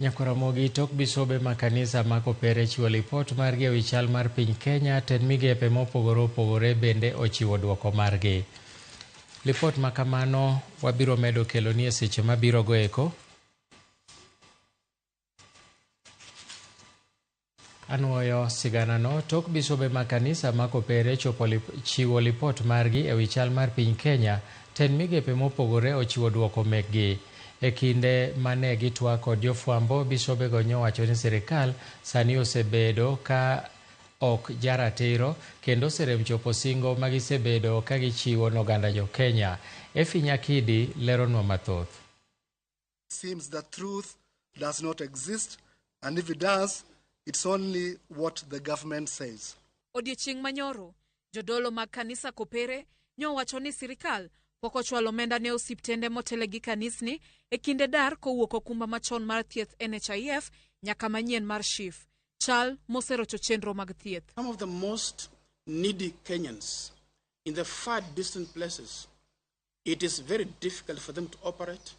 Nyakoromogi tok bisobe ma kanisa ma Kopere chiwo lipot margi ewi chal mar piny Kenya. Tend migepe mopogore opogore bende ochiwo duoko margi. Lipot ma kamano wabiro medo keloni e seche mabiro go eko. Anuoyo siganano. Tok bisobe ma kanisa ma Kopere chiwo lipot margi ewi chal mar piny Kenya. Tend migepe mopogore ochiwo duoko mekgi. E kinde mane gitwak kod jofwambo, bisobego nyowacho ni sirikal sani osebedo ka ok jaratiro kendo oserem chopo singo magisebedo ka gichiwo n'oganda jo Kenya. Efi Nyakidi leronwa mathoth. Seems the truth does not exist, and if it does, it's only what the government says. Odiochieng' manyoro, jodolo mag kanisa Kopere nyowacho ni sirikal pok ochwalo omenda ne osiptende motele gi kanisni e kinde dar kowuok okumba machon mar thieth NHIF nyaka manyien mar SHIF. Chal moserocho chenro mag thieth. Some of the most needy Kenyans in the far distant places, it is very difficult for them to operate.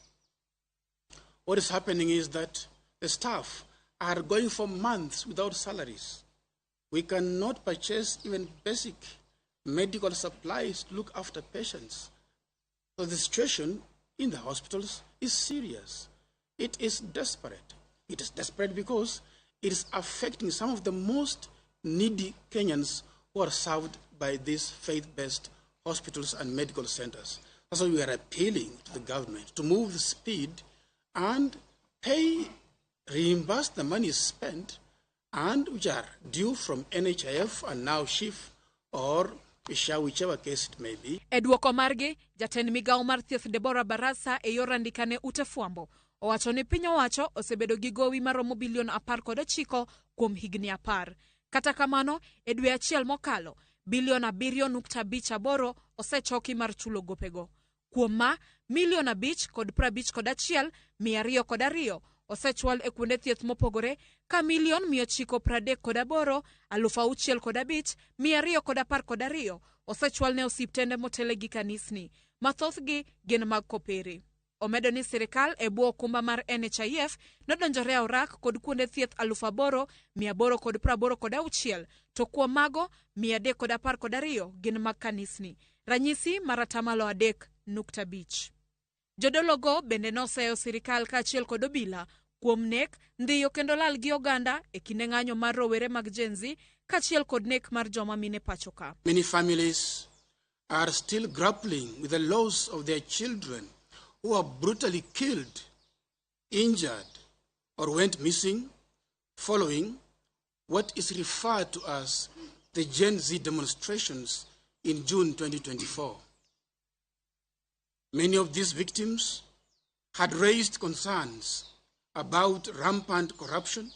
What is happening is that the staff are going for months without salaries. We cannot purchase even basic medical supplies to look after patients. So the situation in the hospitals is serious. It is desperate. It is desperate because it is affecting some of the most needy Kenyans who are served by these faith-based hospitals and medical centers. That's why we are appealing to the government to move the speed and reimburse the money spent and which are due from NHIF and now SHIF or whichever case it may be. Eduoko margi, jatend migao mar thieth Deborah Barasa e yor andika ne ute fwambo owacho ni piny owacho osebedo gi gowi maromo bilion 19 kuom higni 10. Kata kamano, e dwe achiel mokalo, bilion 7.58 osechoki mar chulo gopego. Kuom ma, milion 551,202 osechwal e kuonde thieth mopogore ka milion 938,605,212 osechwal ne osiptende motele gi kanisni. Mathothgi gin mag Kopere. Omedo ni sirikal e bwo okumba mar NHIF nodonjore aurak kod kuonde thieth 8,886 to kuom mago 312 gin mag kanisni. Ranyisi mar 3.5%. Jodologo bende noseyo sirikal kaachiel kod obila kuom nek, ndhiyo kendo lal gi oganda e kinde ng'anyo mar rowere mag Gen Z kaachiel kod nek mar joma mine pachoka. Many families are still grappling with the loss of their children who are brutally killed, injured, or went missing following what is referred to as the Gen Z demonstrations in June 2024. Many of these victims had raised concerns about rampant corruption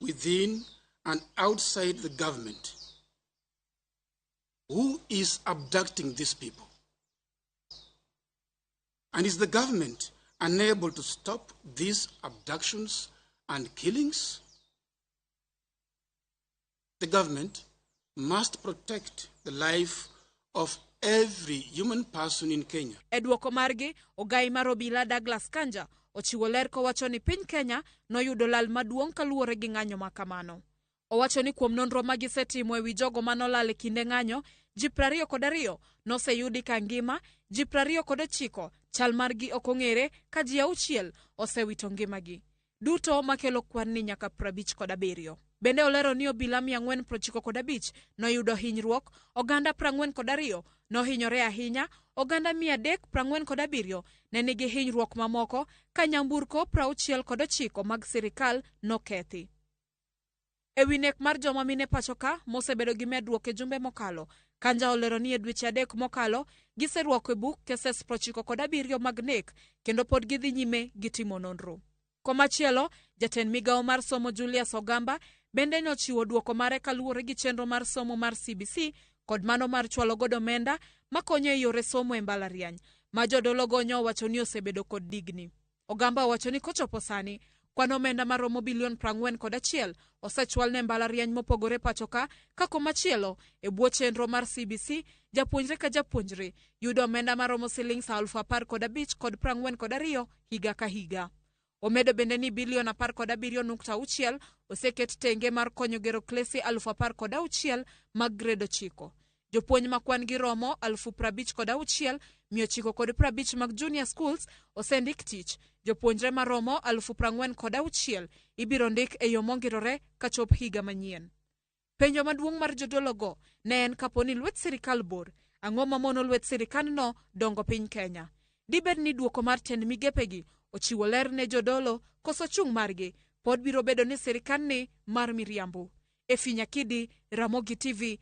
within and outside the government. Who is abducting these people? And is the government unable to stop these abductions and killings? The government must protect the life of every human person in Kenya. Eduoko margi, ogai mar obila Douglas Kanja ochiwo ler kowacho ni piny Kenya noyudo lal maduong' kaluwore gi ng'anyo makamano. Owacho ni kuom nonro magisetimo ewi jogo manolal e kinde ng'anyo, ji 22 noseyudi ka ngima, ji 29 chal margi ok ong'ere ka ji 6 osewito ngimagi. Duto makelo kwan ni nyaka 57. Bende olero ni obila 495 noyudo hinyruok, oganda 42 nohinyore ahinya, oganda 347 ne nigi hinyruok mamoko ka nyamburko 69 mag sirikal nokethi. Ewi nek mar joma mine pachoka mosebedo gi medruok e jumbe mokalo, Kanja olero ni e dweche 3 mokalo giseruako e buk keses 97 mag nek kendo pod gidhi nyime gitimo nonro. Komachielo, jatend migao mar somo Julius Ogamba bende nochiwo duoko mare kaluwore gi chenro mar somo mar CBC kod mano mar chwalo godo omenda makonyo e yore somo e mbalariany ma jodologo nyowacho ni osebedo kod digni. Ogamba owacho ni kochopo sani kwan omenda maromo bilion 41 osechwal ne mbalariany mopogore pachoka ka komachielo e bwo chenro mar CBC japuonjre ka japuonjre yudo omenda maromo siling 15,042 higa ka higa. Omedo bende ni bilion 17.6 oseket tenge mar konyo gero klese 16,000 mag grade 9. Jopuonj makwan gi romo 56,950 mag junior schools osendik tich. Jopuonjre maromo 46,000 ibiro ndik e yo mongirore kachop higa manyien. Penjo maduong' mar jodologo ne en kaponi lwet sirikal bor, ang'o mamono lwet sirikanno dongo piny Kenya. Dibed ni duoko mar tend migepegi ochiwo ler ne jodolo koso chung' margi, pod biro bedo ni sirikanni mar miriambo. Efi Nyakidi, Ramogi TV,